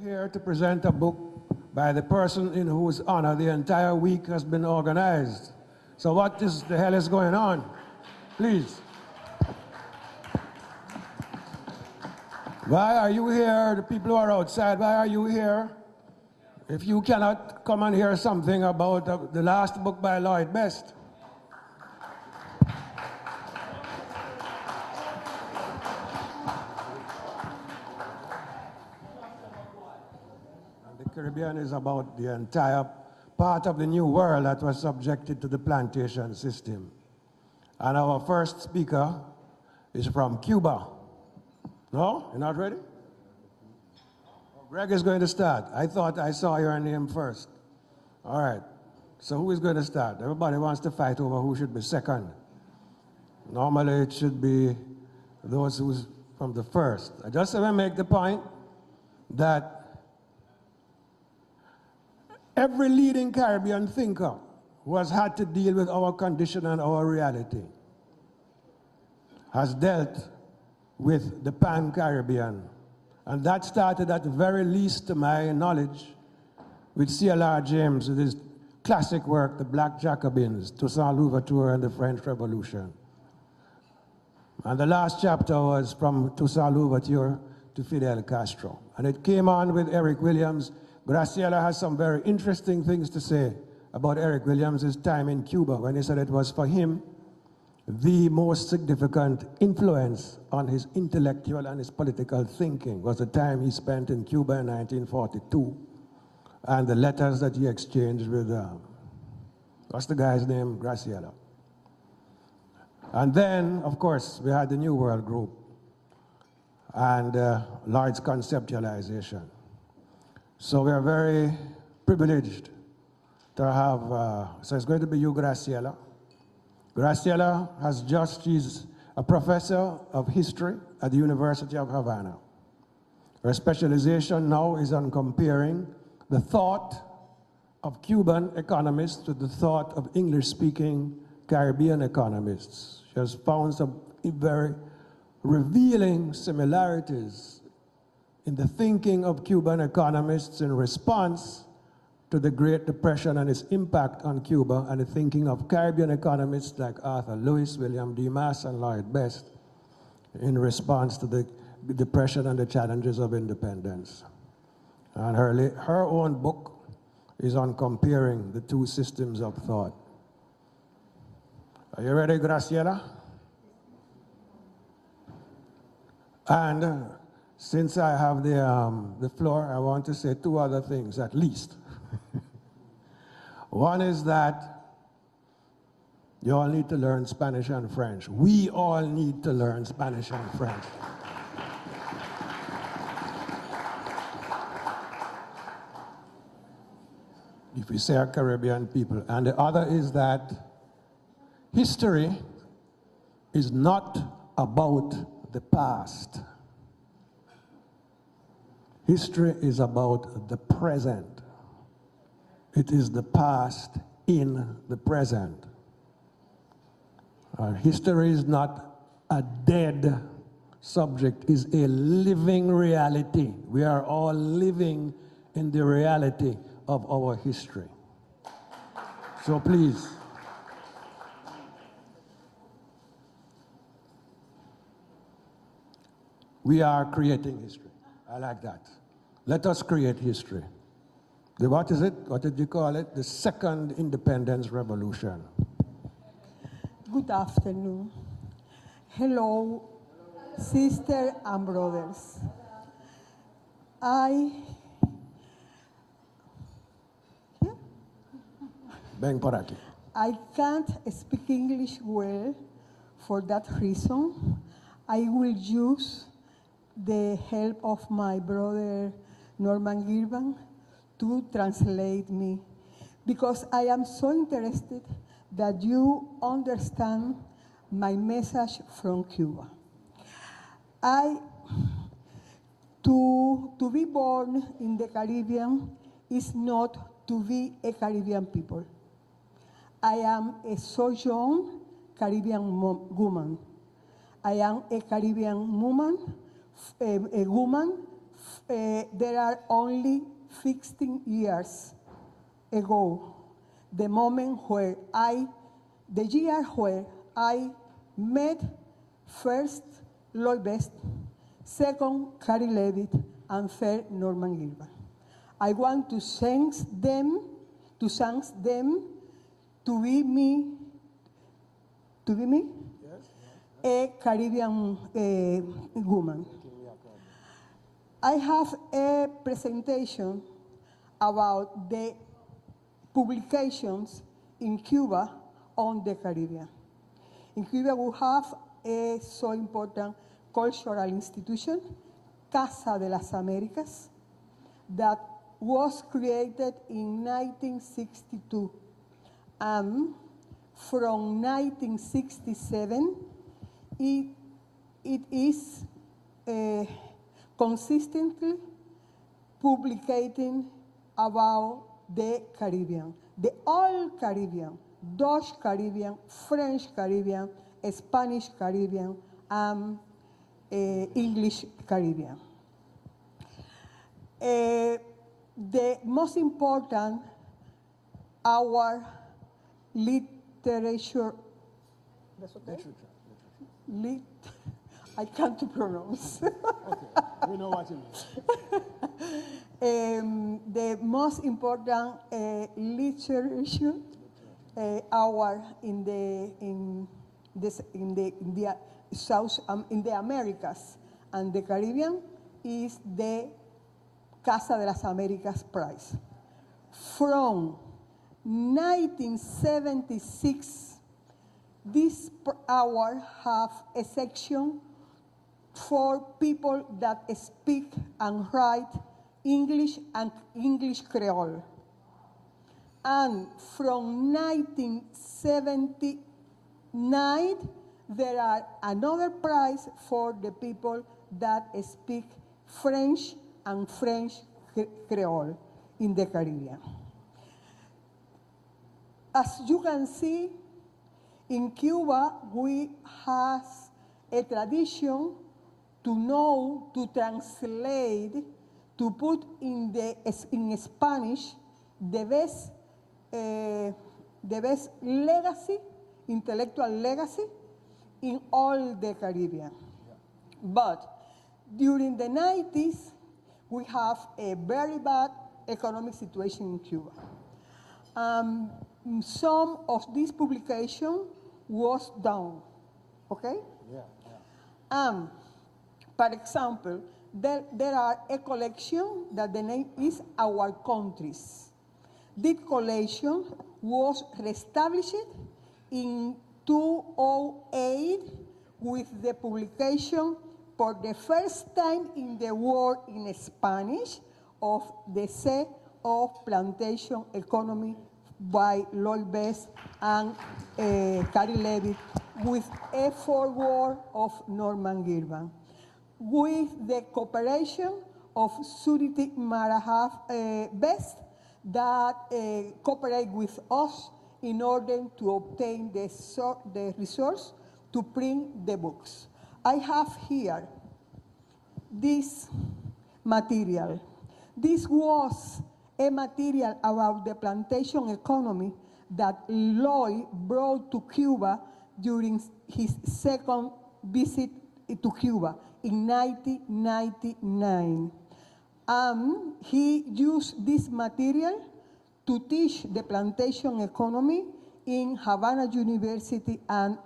Here to present a book by the person in whose honor the entire week has been organized. So what the hell is going on? Please. Why are you here? The people who are outside, why are you here? If you cannot come and hear something about the last book by Lloyd Best. The Caribbean is about the entire part of the New World that was subjected to the plantation system. And our first speaker is from Cuba. No? You're not ready? Greg is going to start. I thought I saw your name first. All right. So who is going to start? Everybody wants to fight over who should be second. Normally it should be those who's from the first. I just want to make the point that every leading Caribbean thinker who has had to deal with our condition and our reality has dealt with the Pan-Caribbean. And that started at the very least, to my knowledge, with C.L.R. James, with his classic work, The Black Jacobins, Toussaint Louverture and the French Revolution. And the last chapter was from Toussaint Louverture to Fidel Castro. And it came on with Eric Williams. Graciela has some very interesting things to say about Eric Williams' time in Cuba, when he said it was for him the most significant influence on his intellectual and his political thinking was the time he spent in Cuba in 1942 and the letters that he exchanged with, what's the guy's name? Graciela. And then, of course, we had the New World Group and Lloyd's conceptualization. So we are very privileged to have, so it's going to be you, Graciela. Graciela she's a professor of history at the University of Havana. Her specialization now is on comparing the thought of Cuban economists with the thought of English-speaking Caribbean economists. She has found some very revealing similarities in the thinking of Cuban economists in response to the Great Depression and its impact on Cuba, and the thinking of Caribbean economists like Arthur Lewis, William D. Mass, and Lloyd Best in response to the Depression and the challenges of independence. And her own book is on comparing the two systems of thought. Are you ready, Graciela? And since I have the floor, I want to say two other things at least. One is that you all need to learn Spanish and French. We all need to learn Spanish and French. If we say our Caribbean people. And the other is that history is not about the past. History is about the present. It is the past in the present. Our history is not a dead subject, it's a living reality. We are all living in the reality of our history. So please, we are creating history. I like that. Let us create history. What is it? What did you call it? The second independence revolution. Good afternoon. Hello, sisters and brothers. Ven por aquí. I can't speak English well. For that reason, I will use the help of my brother Norman Girvan to translate me, because I am so interested that you understand my message from Cuba. To be born in the Caribbean is not to be a Caribbean people. I am a so young Caribbean woman. I am a Caribbean woman, a woman there are only 16 years ago, the year where I met first Lloyd Best, second Carrie Levitt, and third Norman Gilbert. I want to thank them to be me, yes. A Caribbean woman. I have a presentation about the publications in Cuba on the Caribbean. In Cuba, we have a so important cultural institution, Casa de las Americas, that was created in 1962. And from 1967, it is consistently publicating about the Caribbean, the old Caribbean, Dutch Caribbean, French Caribbean, Spanish Caribbean, and English Caribbean. The most important, our literature, that's okay? I can't pronounce. Okay, we know what you mean. The most important literature hour in the South in the Americas and the Caribbean is the Casa de las Americas Prize. From 1976, this hour have a section for people that speak and write English and English Creole. And from 1979, there are another prize for the people that speak French and French Creole in the Caribbean. As you can see, in Cuba, we have a tradition to know, to translate, to put in Spanish the best legacy, intellectual legacy in all the Caribbean. Yeah. But during the 90s, we have a very bad economic situation in Cuba. Some of this publication was down, okay? Yeah, yeah. For example, there are a collection that the name is Our Countries. This collection was reestablished in 2008 with the publication for the first time in the world in Spanish of The Sea of Plantation Economy by Lloyd Best and Carrie Levitt, with a foreword of Norman Gilbert, with the cooperation of Surity Marahaf Best that cooperate with us in order to obtain the resource to print the books. I have here this material. This was a material about the plantation economy that Lloyd brought to Cuba during his second visit to Cuba in 1999. He used this material to teach the plantation economy in Havana University and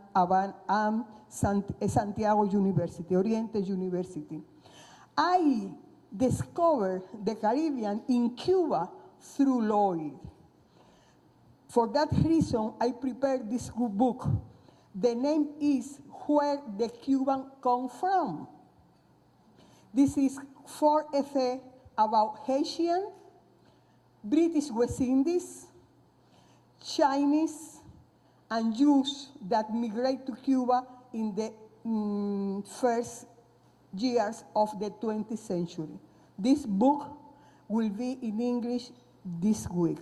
Santiago University, Oriente University. I discovered the Caribbean in Cuba through Lloyd. For that reason, I prepared this book. The name is Where the Cuban Come From. This is 4 essays about Haitian, British West Indies, Chinese, and Jews that migrate to Cuba in the first years of the 20th century. This book will be in English this week.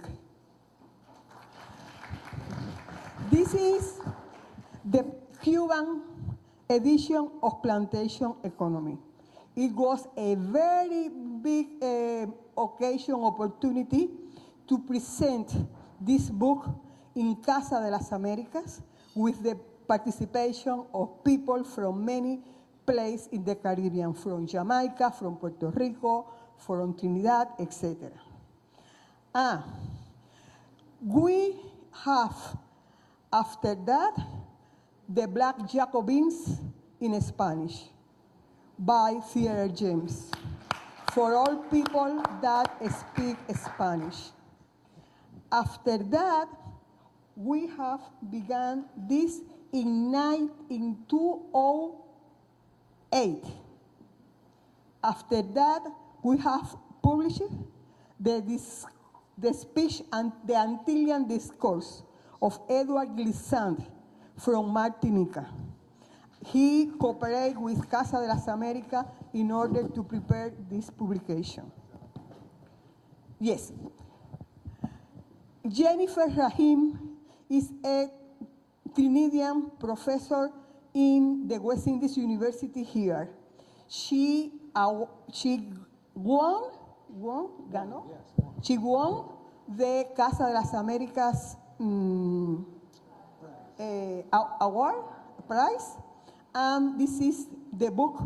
This is the Cuban edition of Plantation Economy. It was a very big opportunity to present this book in Casa de las Americas with the participation of people from many places in the Caribbean, from Jamaica, from Puerto Rico, from Trinidad, etc. We have, after that, the Black Jacobins in Spanish by Theodore James, for all people that speak Spanish. After that, we have begun this in 2008. After that, we have published the speech and the Antillean discourse of Edward Glissant from Martinica. He cooperated with Casa de las Americas in order to prepare this publication. Yes. Jennifer Rahim is a Trinidadian professor in the West Indies University here. She won the Casa de las Americas award prize, and this is the book,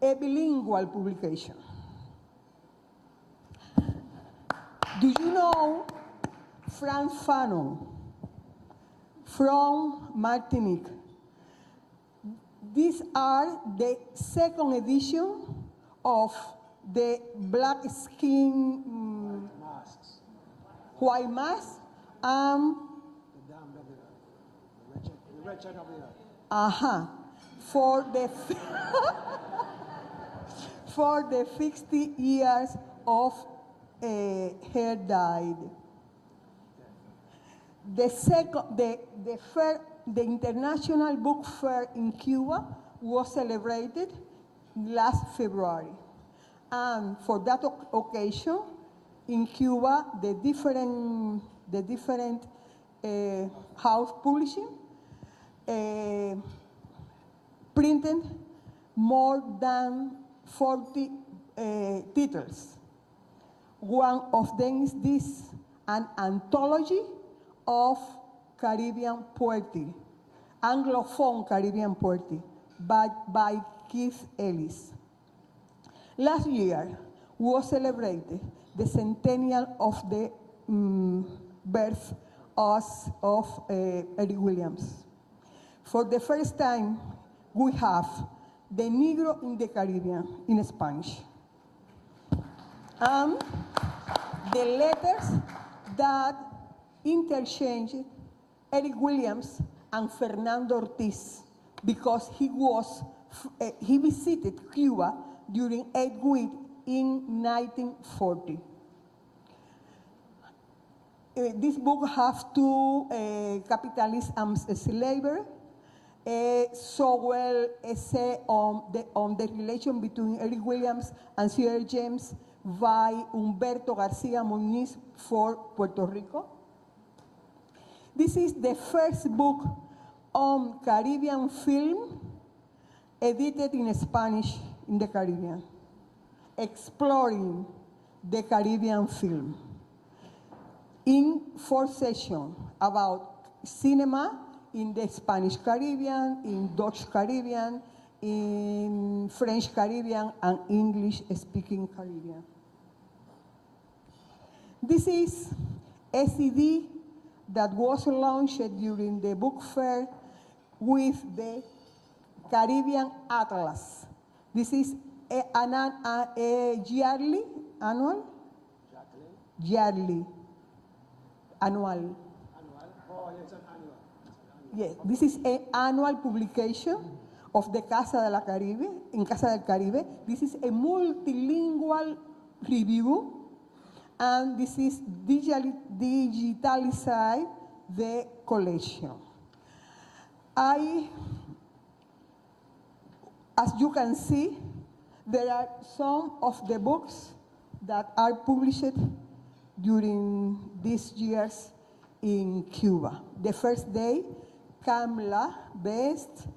a bilingual publication. Do you know Franz Fanon from Martinique? These are the second edition of the black skin white mask and for the 60 years of her died. The International Book Fair in Cuba was celebrated last February. And for that occasion, in Cuba, the different house publishing printed more than 40 titles. One of them is this, an anthology of Caribbean poetry, Anglophone Caribbean poetry, by Keith Ellis. Last year was celebrated the centennial of the birth of Eric Williams. For the first time, we have the Negro in the Caribbean in Spanish. And the letters that interchanged Eric Williams and Fernando Ortiz, because he visited Cuba during 8 weeks in 1940. This book has two capitalism and slavery, Sowell essay on the relation between Eric Williams and Theodore James by Humberto García Muñiz for Puerto Rico. This is the first book on Caribbean film edited in Spanish in the Caribbean, exploring the Caribbean film. In 4 sessions about cinema in the Spanish Caribbean, in Dutch Caribbean, in French Caribbean, and English-speaking Caribbean. This is a CD that was launched during the book fair with the Caribbean Atlas. This is a yearly, annual? Yearly. Annual. Oh, it's an annual. Yes, this is an annual publication of the Casa de la Caribe, in Casa del Caribe. This is a multilingual review, and this is digitalized the collection. As you can see, there are some of the books that are published during these years in Cuba. The first day, Kamla Best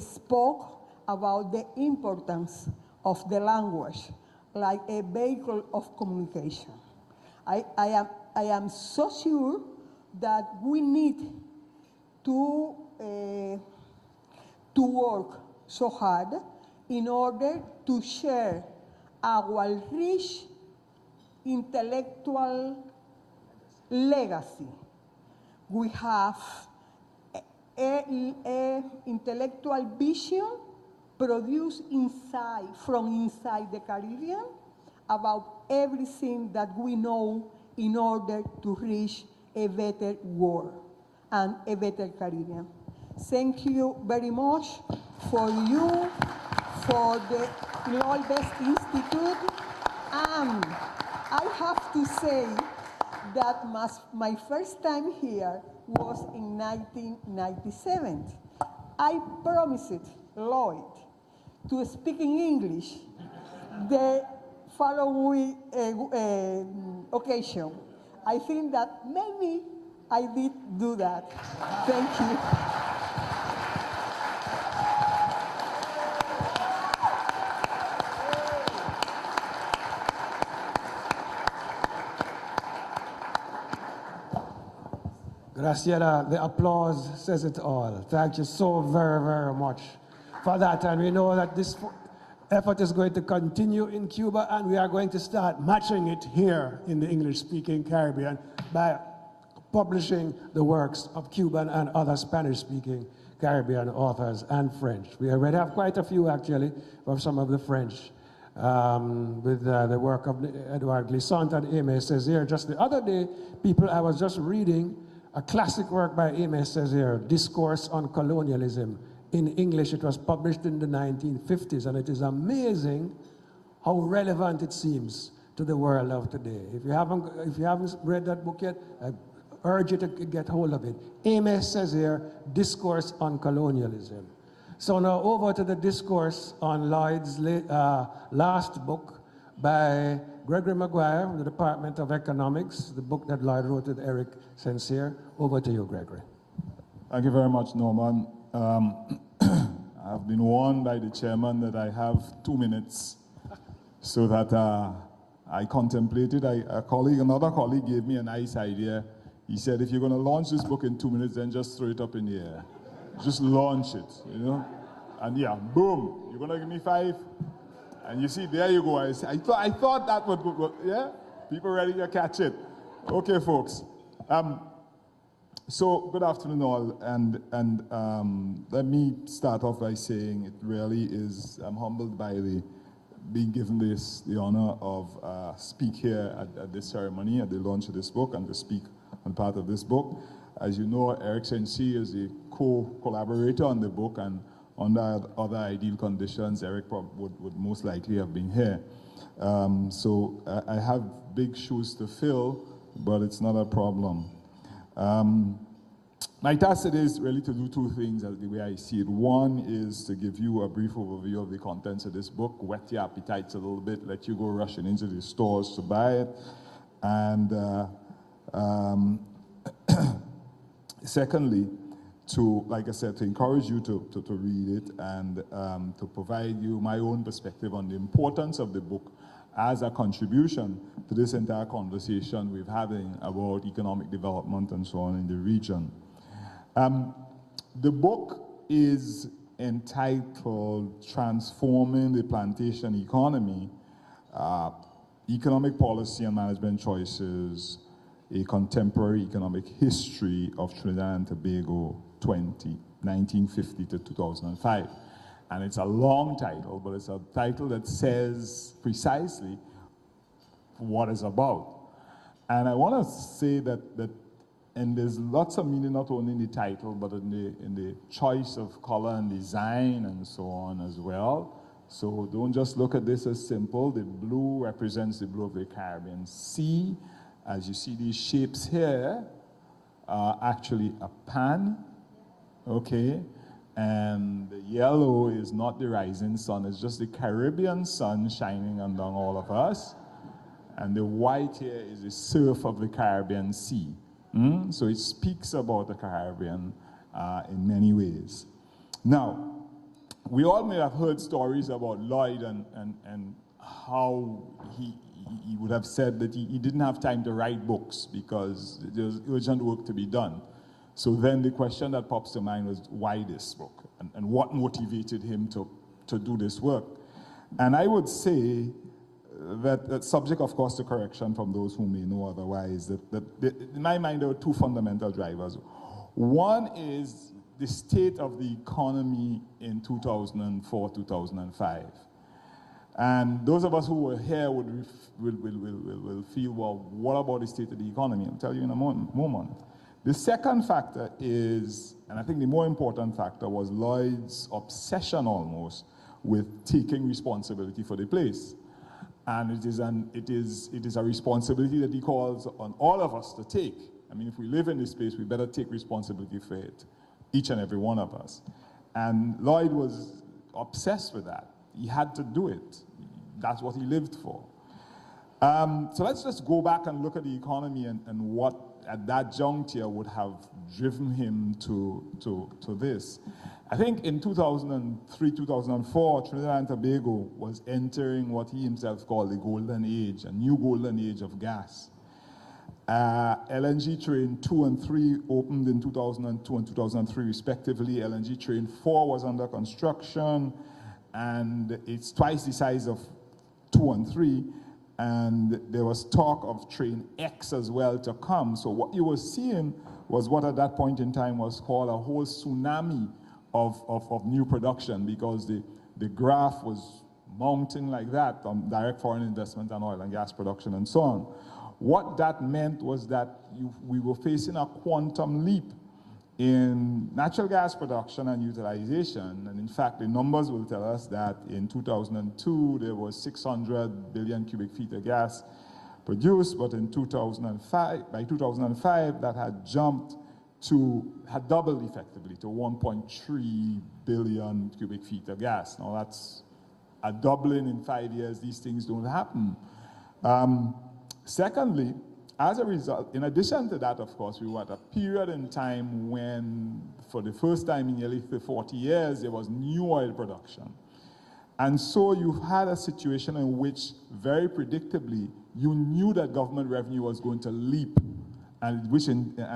spoke about the importance of the language like a vehicle of communication. I am so sure that we need to work so hard in order to share our rich intellectual legacy. We have a intellectual vision produced from inside the Caribbean about everything that we know in order to reach a better world and a better Caribbean. Thank you very much for you, for the Lloyd Best Institute, and I have to say that my first time here was in 1997. I promised Lloyd to speak in English the following occasion. I think that maybe I did do that. Thank you. Graciela, the applause says it all. Thank you so very, very much for that. And we know that this effort is going to continue in Cuba, and we are going to start matching it here in the English-speaking Caribbean by publishing the works of Cuban and other Spanish-speaking Caribbean authors and French. We already have quite a few, actually, from some of the French, with the work of Edouard Glissant and Aimé Césaire. Just the other day, I was just reading a classic work by Aimé Césaire, Discourse on Colonialism. In English, it was published in the 1950s, and it is amazing how relevant it seems to the world of today. If you haven't read that book yet, I urge you to get hold of it. Aimé Césaire, Discourse on Colonialism. So now over to the discourse on Lloyd's last book by Gregory McGuire from the Department of Economics, the book that Lloyd wrote with Eric Sincere. Over to you, Gregory. Thank you very much, Norman. I've been warned by the chairman that I have 2 minutes, so that I contemplated. Another colleague gave me a nice idea. He said, if you're going to launch this book in 2 minutes, then just throw it up in the air. Just launch it, you know? And yeah, boom, you're going to give me 5? And you see, there you go. I thought that would, yeah? People ready to catch it. Okay, folks. So, good afternoon all, and let me start off by saying it really is, I'm humbled by being given the honor of speak here at this ceremony, at the launch of this book, and to speak on part of this book. As you know, Eric Sensi is the co-collaborator on the book, and under other ideal conditions, Eric would most likely have been here. So I have big shoes to fill, but it's not a problem. My task today is really to do 2 things as the way I see it. One is to give you a brief overview of the contents of this book, whet your appetites a little bit, let you go rushing into the stores to buy it. And secondly, like I said, to encourage you to read it and to provide you my own perspective on the importance of the book as a contribution to this entire conversation we're having about economic development and so on in the region. The book is entitled Transforming the Plantation Economy, Economic Policy and Management Choices, a Contemporary Economic History of Trinidad and Tobago, 1950 to 2005. And it's a long title, but it's a title that says precisely what it's about. And I want to say that and there's lots of meaning not only in the title, but in the choice of color and design and so on as well. So don't just look at this as simple. The blue represents the blue of the Caribbean Sea. As you see these shapes here, are actually a pan, okay? And the yellow is not the rising sun, it's just the Caribbean sun shining on all of us. And the white here is the surf of the Caribbean Sea. So it speaks about the Caribbean in many ways. Now, we all may have heard stories about Lloyd and how he would have said that he didn't have time to write books because there's urgent work to be done. So then the question that pops to mind was, why this book? And what motivated him to do this work? And I would say that subject, of course, to correction from those who may know otherwise, that in my mind there are two fundamental drivers. One is the state of the economy in 2004, 2005. And those of us who were here will feel, well, what about the state of the economy? I'll tell you in a moment. The second factor is, and I think the more important factor, was Lloyd's obsession almost with taking responsibility for the place. And it is a responsibility that he calls on all of us to take. I mean, if we live in this place, we better take responsibility for it, each and every one of us. And Lloyd was obsessed with that. He had to do it. That's what he lived for. So let's just go back and look at the economy and what at that juncture would have driven him to this. I think in 2003, 2004, Trinidad and Tobago was entering what he himself called the golden age, a new golden age of gas. LNG train 2 and 3 opened in 2002 and 2003 respectively. LNG train 4 was under construction, and it's twice the size of 2 and 3. And there was talk of train X as well to come. So what you were seeing was what at that point in time was called a whole tsunami of new production, because the graph was mounting like that on direct foreign investment and oil and gas production and so on. What that meant was that we were facing a quantum leap in natural gas production and utilization. And in fact, the numbers will tell us that in 2002, there was 600 billion cubic feet of gas produced, but in 2005, by 2005, that had doubled effectively to 1.3 billion cubic feet of gas. Now that's a doubling in 5 years. These things don't happen. Secondly, as a result, in addition to that, of course, we were at a period in time when, for the first time in nearly 40 years, there was new oil production. And so you had a situation in which, very predictably, you knew that government revenue was going to leap, and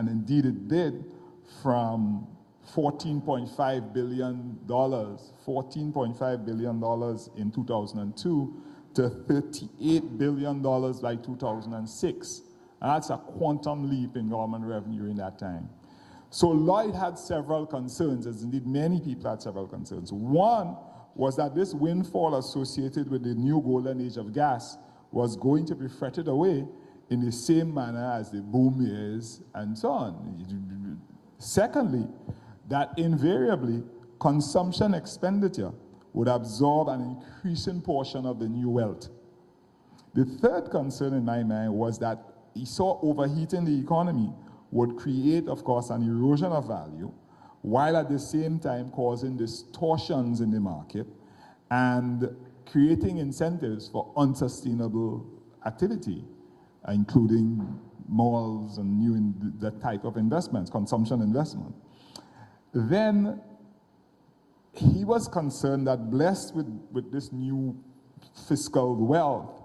indeed it did, from $14.5 billion in 2002 to $38 billion by 2006. And that's a quantum leap in government revenue in that time. So Lloyd had several concerns, as indeed many people had several concerns. One was that this windfall associated with the new golden age of gas was going to be fretted away in the same manner as the boom years and so on. Secondly, that invariably consumption expenditure would absorb an increasing portion of the new wealth. The third concern in my mind was that he saw overheating the economy would create, of course, an erosion of value, while at the same time causing distortions in the market and creating incentives for unsustainable activity, including malls and that type of investments, consumption investment. Then he was concerned that, blessed with this new fiscal wealth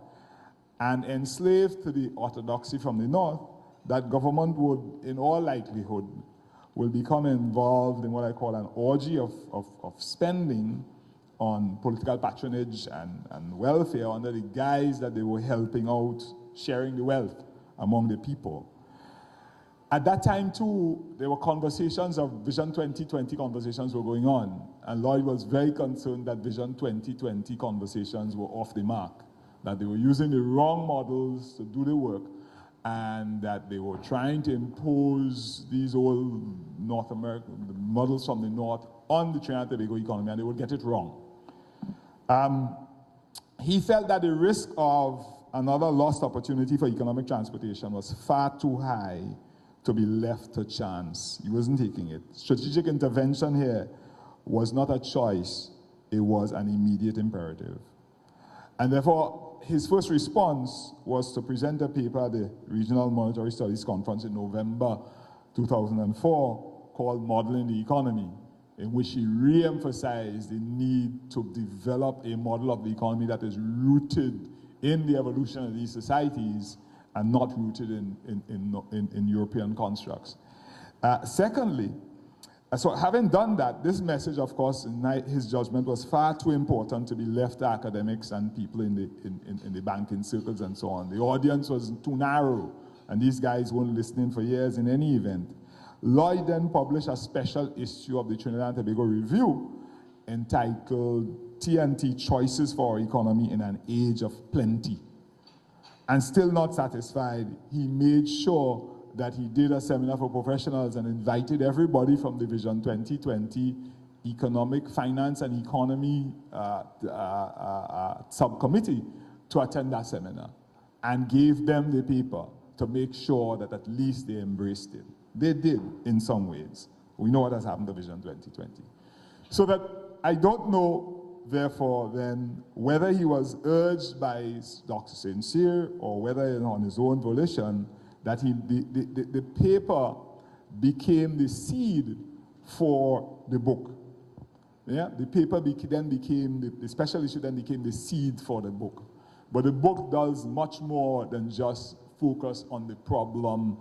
and enslaved to the orthodoxy from the north, that government would, in all likelihood, will become involved in what I call an orgy of spending on political patronage and welfare under the guise that they were helping out, sharing the wealth among the people. At that time, too, there were conversations of Vision 2020 conversations were going on, and Lloyd was very concerned that Vision 2020 conversations were off the mark, that they were using the wrong models to do the work, and that they were trying to impose these old North American models from the North on the Trinidad and Tobago economy, and they would get it wrong. He felt that the risk of another lost opportunity for economic transportation was far too high to be left to chance. He wasn't taking it. Strategic intervention here was not a choice, it was an immediate imperative. And therefore, his first response was to present a paper at the Regional Monetary Studies Conference in November 2004 called Modeling the Economy. in which he re-emphasized the need to develop a model of the economy that is rooted in the evolution of these societies and not rooted in European constructs. Secondly, so having done that, this message, of course, in his judgment, was far too important to be left to academics and people in the banking circles and so on. The audience was too narrow, and these guys weren't listening for years in any event. Lloyd then published a special issue of the Trinidad and Tobago Review entitled TNT Choices for Our Economy in an Age of Plenty. And still not satisfied, he made sure that he did a seminar for professionals and invited everybody from the Vision 2020 Economic, Finance and Economy subcommittee to attend that seminar and gave them the paper to make sure that at least they embraced it. They did in some ways. We know what has happened to Vision 2020. So that I don't know, therefore, then, whether he was urged by Dr. St. Cyr or whether on his own volition, that the paper became the seed for the book. Yeah? The paper then became, the special issue then became the seed for the book. But the book does much more than just focus on the problem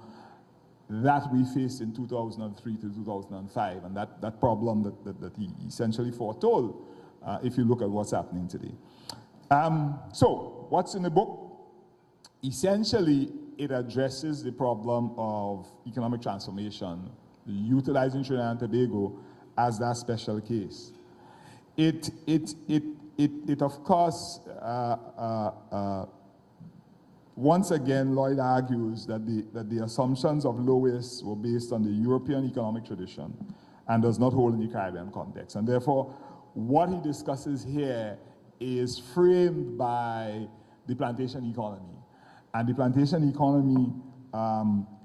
that we faced in 2003 to 2005, and that problem that he essentially foretold, if you look at what's happening today. So, what's in the book? Essentially, it addresses the problem of economic transformation, utilizing Trinidad and Tobago as that special case. It of course, once again, Lloyd argues that the assumptions of Lewis were based on the European economic tradition and does not hold in the Caribbean context. And therefore, what he discusses here is framed by the plantation economy. And the plantation economy,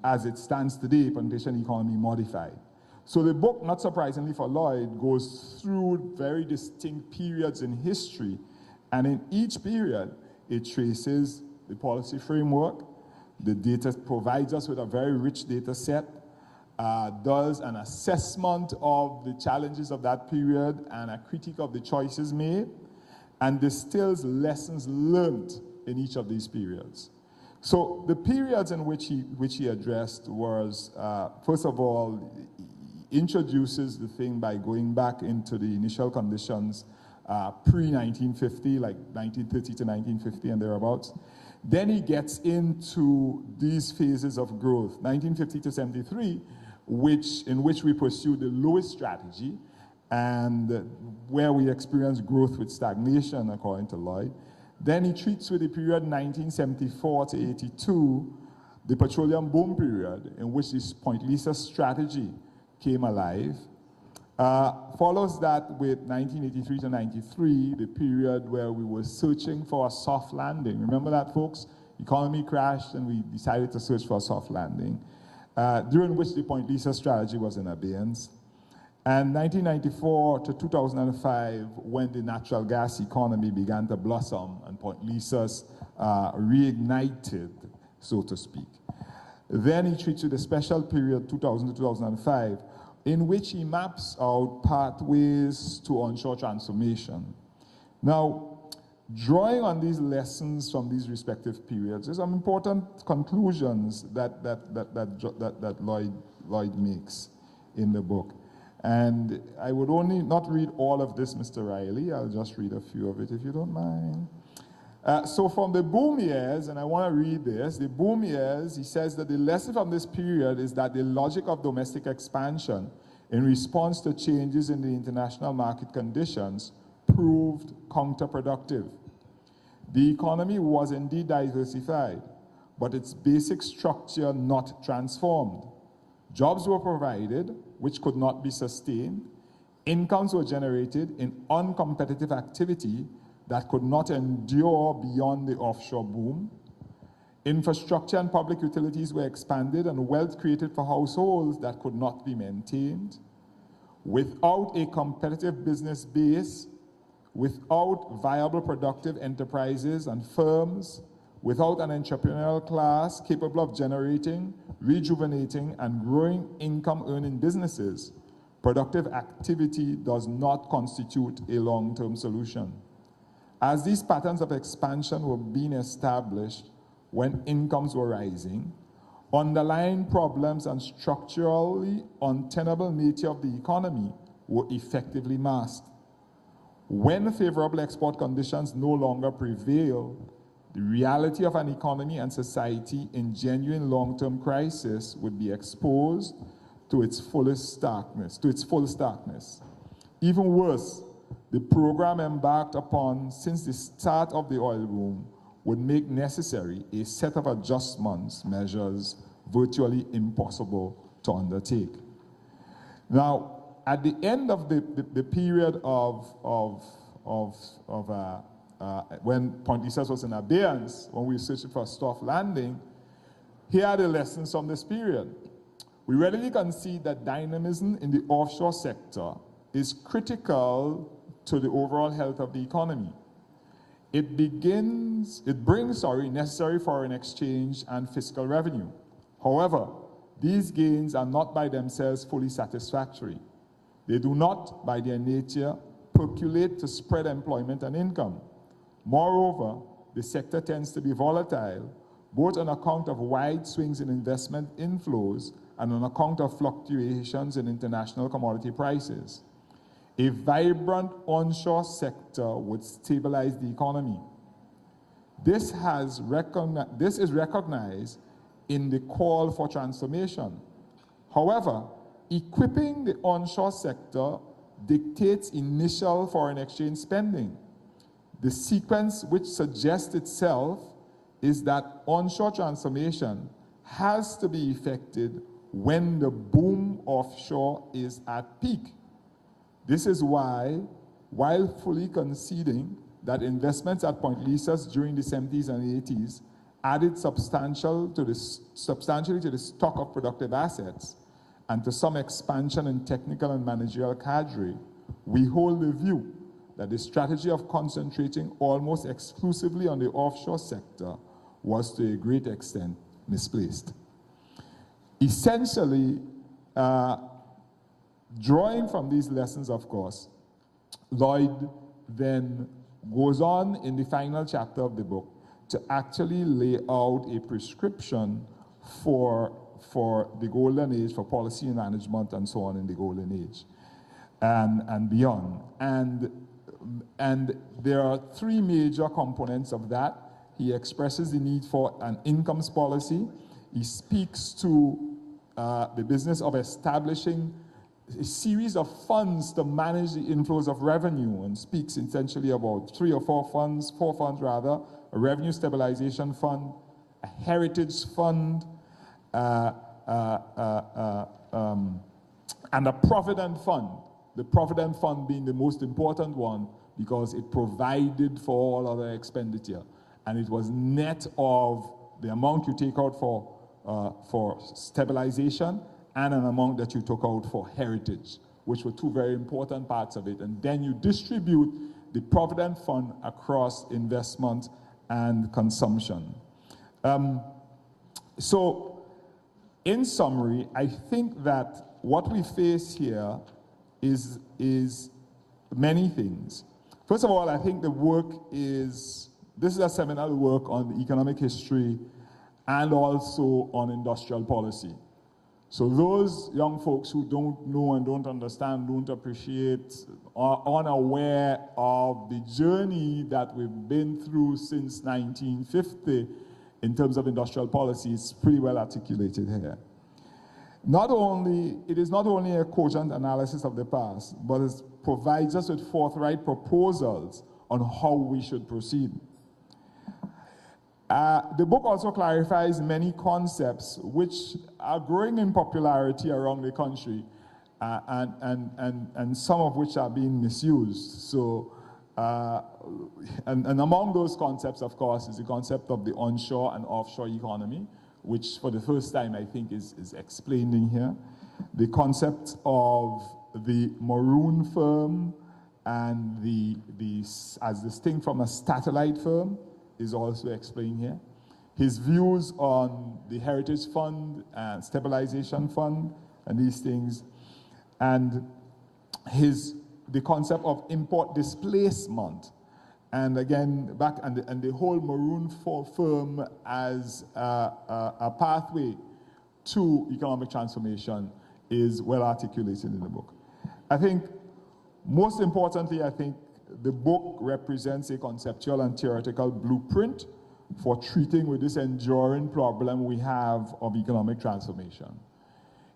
as it stands today, plantation economy modified. So the book, not surprisingly for Lloyd, goes through very distinct periods in history. And in each period, it traces the policy framework, the data provides us with a very rich data set, does an assessment of the challenges of that period and a critique of the choices made, and distills lessons learned in each of these periods. So the periods in which he addressed was, first of all, introduces the thing by going back into the initial conditions pre-1950, like 1930 to 1950 and thereabouts. Then he gets into these phases of growth, 1950 to 73, in which we pursue the Lewis strategy, and where we experience growth with stagnation, according to Lloyd. Then he treats with the period 1974 to 82, the petroleum boom period, in which this Point Lisa strategy came alive. Follows that with 1983 to 93, the period where we were searching for a soft landing. Remember that, folks? Economy crashed and we decided to search for a soft landing, during which the Point Lisa strategy was in abeyance. And 1994 to 2005, when the natural gas economy began to blossom and Point Lisa's reignited, so to speak. Then he treats with a special period, 2000 to 2005, in which he maps out pathways to onshore transformation. Now, drawing on these lessons from these respective periods, there's some important conclusions that Lloyd makes in the book. And I would only not read all of this, Mr. Riley. I'll just read a few of it, if you don't mind. So from the boom years, and I want to read this, the boom years, he says that the lesson from this period is that the logic of domestic expansion in response to changes in the international market conditions proved counterproductive. The economy was indeed diversified, but its basic structure not transformed. Jobs were provided, which could not be sustained. Incomes were generated in uncompetitive activity that could not endure beyond the offshore boom. Infrastructure and public utilities were expanded and wealth created for households that could not be maintained. Without a competitive business base, without viable productive enterprises and firms, without an entrepreneurial class capable of generating, rejuvenating, and growing income-earning businesses, productive activity does not constitute a long-term solution. As these patterns of expansion were being established when incomes were rising, underlying problems and structurally untenable nature of the economy were effectively masked. When favorable export conditions no longer prevail, the reality of an economy and society in genuine long-term crisis would be exposed to its fullest darkness, Even worse, the program embarked upon since the start of the oil boom would make necessary a set of adjustments measures virtually impossible to undertake. Now, at the end of the period when Point Lisas was in abeyance, when we were searching for a soft landing, here are the lessons from this period. We readily concede that dynamism in the offshore sector is critical to the overall health of the economy. It brings necessary foreign exchange and fiscal revenue. However, these gains are not by themselves fully satisfactory. They do not, by their nature, percolate to spread employment and income. Moreover, the sector tends to be volatile, both on account of wide swings in investment inflows and on account of fluctuations in international commodity prices. A vibrant onshore sector would stabilize the economy. This is recognized in the call for transformation. However, equipping the onshore sector dictates initial foreign exchange spending. The sequence which suggests itself is that onshore transformation has to be effected when the boom offshore is at peak. This is why, while fully conceding that investments at Point Lisas during the 70s and 80s added substantially to the stock of productive assets and to some expansion in technical and managerial cadre, we hold the view that the strategy of concentrating almost exclusively on the offshore sector was to a great extent misplaced. Essentially, drawing from these lessons, of course, Lloyd then goes on in the final chapter of the book to actually lay out a prescription for the golden age, for policy and management and so on in the golden age and beyond. And there are three major components of that. He expresses the need for an incomes policy. He speaks to the business of establishing a series of funds to manage the inflows of revenue, and speaks essentially about four funds, a revenue stabilization fund, a heritage fund, and a provident fund. The provident fund being the most important one because it provided for all other expenditure, and it was net of the amount you take out for stabilization and an amount that you took out for heritage, which were two very important parts of it. And then you distribute the provident fund across investment and consumption. So, in summary, I think that what we face here is many things. First of all, I think the work this is a seminal work on economic history and also on industrial policy. So those young folks who don't know and don't understand, don't appreciate, are unaware of the journey that we've been through since 1950 in terms of industrial policy, is pretty well articulated here. It is not only a cogent analysis of the past, but it provides us with forthright proposals on how we should proceed. The book also clarifies many concepts which are growing in popularity around the country, and some of which are being misused. So, and among those concepts, of course, is the concept of the onshore and offshore economy, which for the first time I think is explained in here. The concept of the maroon firm and as distinct from a satellite firm is also explained here. His views on the Heritage Fund and Stabilization Fund and these things. And the concept of import displacement. And again, and the whole Maroon firm as a pathway to economic transformation is well articulated in the book. I think, most importantly, I think the book represents a conceptual and theoretical blueprint for treating with this enduring problem we have of economic transformation.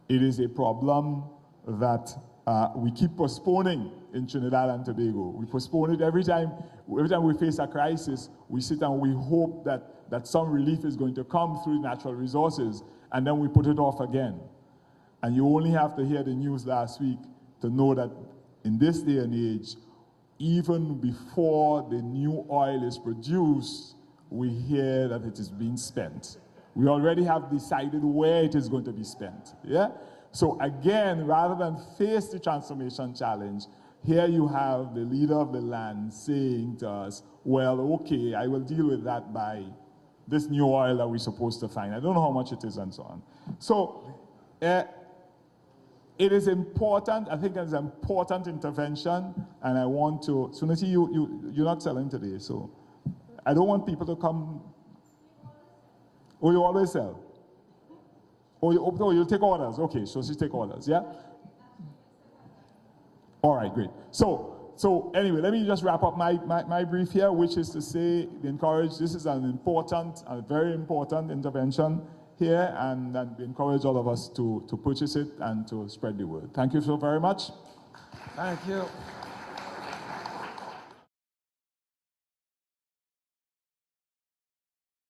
It is a problem that we keep postponing in Trinidad and Tobago. We postpone it every time we face a crisis. We sit and we hope that some relief is going to come through natural resources, and then we put it off again. And you only have to hear the news last week to know that in this day and age, even before the new oil is produced, we hear that it is being spent. We already have decided where it is going to be spent. Yeah? So again, rather than face the transformation challenge, here you have the leader of the land saying to us, well, okay, I will deal with that by this new oil that we're supposed to find. I don't know how much it is and so on. So it is important, I think it's an important intervention, and I want to, Suniti, you're not selling today, so I don't want people to come. Oh, you always sell? Oh, you'll take orders. Okay, so she take orders, yeah? All right, great. So anyway, let me just wrap up my brief here, which is to say, this is an important, a very important intervention here, and we encourage all of us to purchase it and to spread the word. Thank you so very much. Thank you.